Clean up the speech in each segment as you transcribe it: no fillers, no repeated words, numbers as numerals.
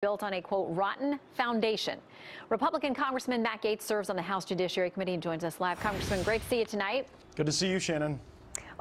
built on a, quote, rotten foundation. Republican Congressman Matt Gaetz serves on the House Judiciary Committee and joins us live. Congressman, great to see you tonight. Good to see you, Shannon.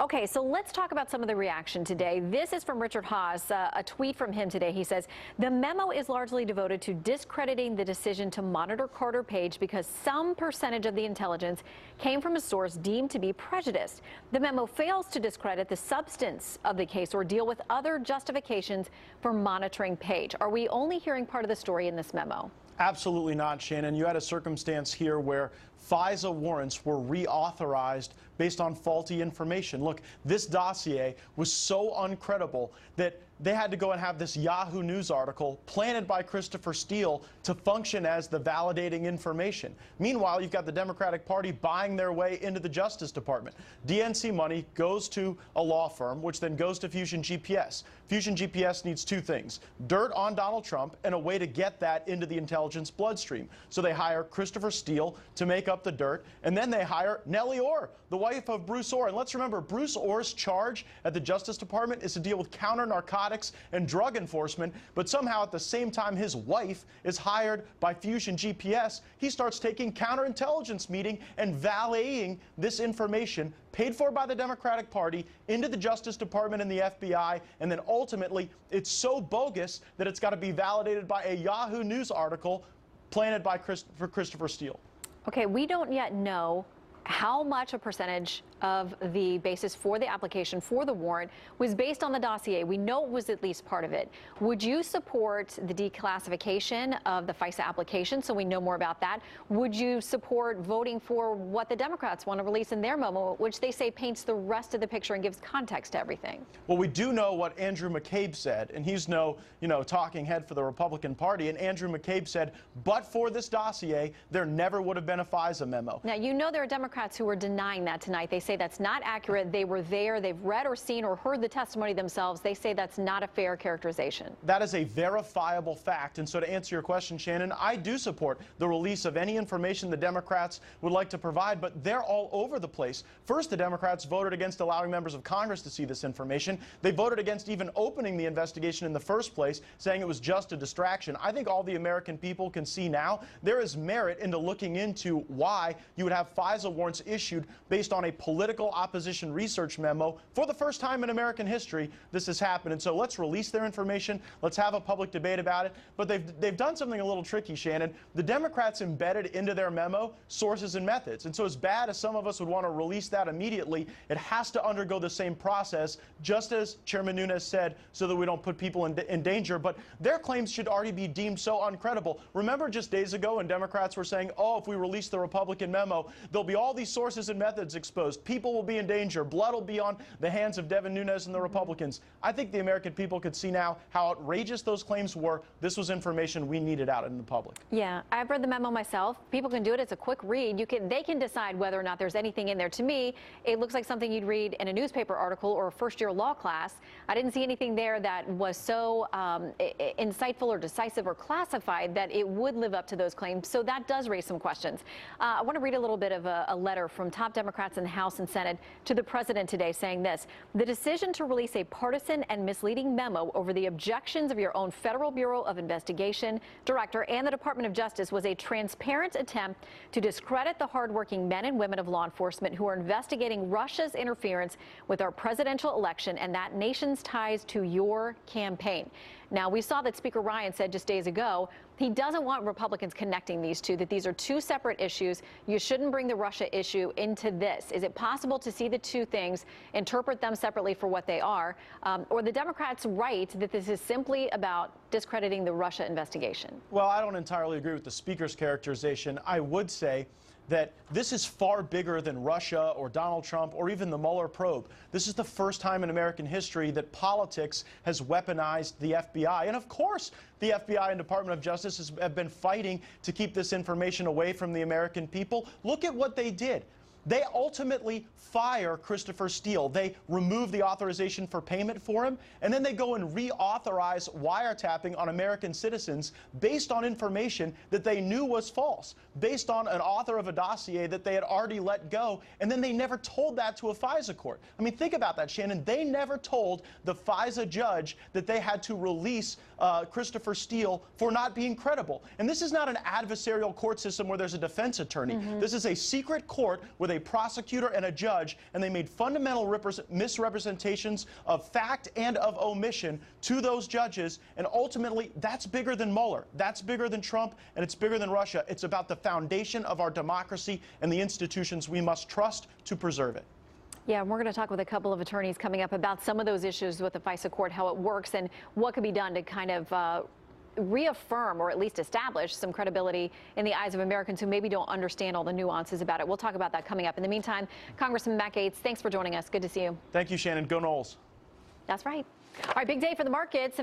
Okay, so let's talk about some of the reaction today. This is from Richard Hawes, a tweet from him today. He says, the memo is largely devoted to discrediting the decision to monitor Carter Page because some percentage of the intelligence came from a source deemed to be prejudiced. The memo fails to discredit the substance of the case or deal with other justifications for monitoring Page. Are we only hearing part of the story in this memo? Absolutely not, Shannon. You had a circumstance here where FISA warrants were reauthorized based on faulty information. Look, this dossier was so uncredible that they had to go and have this Yahoo News article planted by Christopher Steele to function as the validating information. Meanwhile, you've got the Democratic Party buying their way into the Justice Department. DNC money goes to a law firm, which then goes to Fusion GPS. Fusion GPS needs two things: dirt on Donald Trump and a way to get that into the intelligence bloodstream. So they hire Christopher Steele to make up the dirt, and then they hire Nellie Ohr, the wife of Bruce Ohr. And let's remember, Bruce Ohr's charge at the Justice Department is to deal with counter-narcotics and drug enforcement, but somehow at the same time his wife is hired by Fusion GPS, he starts taking counterintelligence meeting and valeting this information paid for by the Democratic Party into the Justice Department and the FBI, and then ultimately it's so bogus that it's got to be validated by a Yahoo News article planted by Christopher Steele. Okay, we don't yet know how much a percentage of the basis for the application for the warrant was based on the dossier. We know it was at least part of it. Would you support the declassification of the FISA application so we know more about that? Would you support voting for what the Democrats want to release in their memo, which they say paints the rest of the picture and gives context to everything? Well, we do know what Andrew McCabe said, and he's no, talking head for the Republican Party. And Andrew McCabe said, but for this dossier, there never would have been a FISA memo. Now, you know there are Democrats who are denying that tonight. They say that's not accurate. They were there. They've read or seen or heard the testimony themselves. They say that's not a fair characterization. That is a verifiable fact. And so to answer your question, Shannon, I do support the release of any information the Democrats would like to provide, but they're all over the place. First, the Democrats voted against allowing members of Congress to see this information. They voted against even opening the investigation in the first place, saying it was just a distraction. I think all the American people can see now there is merit into looking into why you would have FISA warrants issued based on a political opposition research memo. For the first time in American history, this has happened. And so let's release their information. Let's have a public debate about it. But they've done something a little tricky, Shannon. The Democrats embedded into their memo sources and methods. And so as bad as some of us would want to release that immediately, it has to undergo the same process, just as Chairman Nunes said, so that we don't put people in danger. But their claims should already be deemed so uncredible. Remember just days ago when Democrats were saying, oh, if we release the Republican memo, there'll be all these sources and methods exposed. People will be in danger. Blood will be on the hands of Devin Nunes and the Republicans. I think the American people could see now how outrageous those claims were. This was information we needed out in the public. Yeah, I've read the memo myself. People can do it. It's a quick read. They can decide whether or not there's anything in there. To me, it looks like something you'd read in a newspaper article or a first-year law class. I didn't see anything there that was so insightful or decisive or classified that it would live up to those claims. So that does raise some questions. I want to read a little bit of a letter from top Democrats in the House and Senate to the president today saying this: the decision to release a partisan and misleading memo over the objections of your own Federal Bureau of Investigation director and the Department of Justice was a transparent attempt to discredit the hardworking men and women of law enforcement who are investigating Russia's interference with our presidential election and that nation's ties to your campaign. Now, we saw that Speaker Ryan said just days ago he doesn't want Republicans connecting these two, that these are two separate issues. You shouldn't bring the Russia issue into this. Is it possible to see the two things, interpret them separately for what they are, or the Democrats right that this is simply about discrediting the Russia investigation? Well, I don't entirely agree with the Speaker's characterization. I would say that this is far bigger than Russia or Donald Trump or even the Mueller probe. This is the first time in American history that politics has weaponized the FBI. And of course, the FBI and Department of Justice have been fighting to keep this information away from the American people. Look at what they did. They ultimately fire Christopher Steele. They remove the authorization for payment for him, and then they go and reauthorize wiretapping on American citizens based on information that they knew was false, based on an author of a dossier that they had already let go, and then they never told that to a FISA court. I mean, think about that, Shannon. They never told the FISA judge that they had to release Christopher Steele for not being credible. And this is not an adversarial court system where there's a defense attorney. This is a secret court with a prosecutor and a judge, and they made fundamental misrepresentations of fact and of omission to those judges, and ultimately that's bigger than Mueller, that's bigger than Trump, and it's bigger than Russia. It's about the foundation of our democracy and the institutions we must trust to preserve it. Yeah, and we're going to talk with a couple of attorneys coming up about some of those issues with the FISA court, how it works, and what could be done to kind of reaffirm or at least establish some credibility in the eyes of Americans who maybe don't understand all the nuances about it. We'll talk about that coming up. In the meantime, Congressman Matt Gaetz, thanks for joining us. Good to see you. Thank you, Shannon. Go Knowles. That's right. All right, big day for the markets.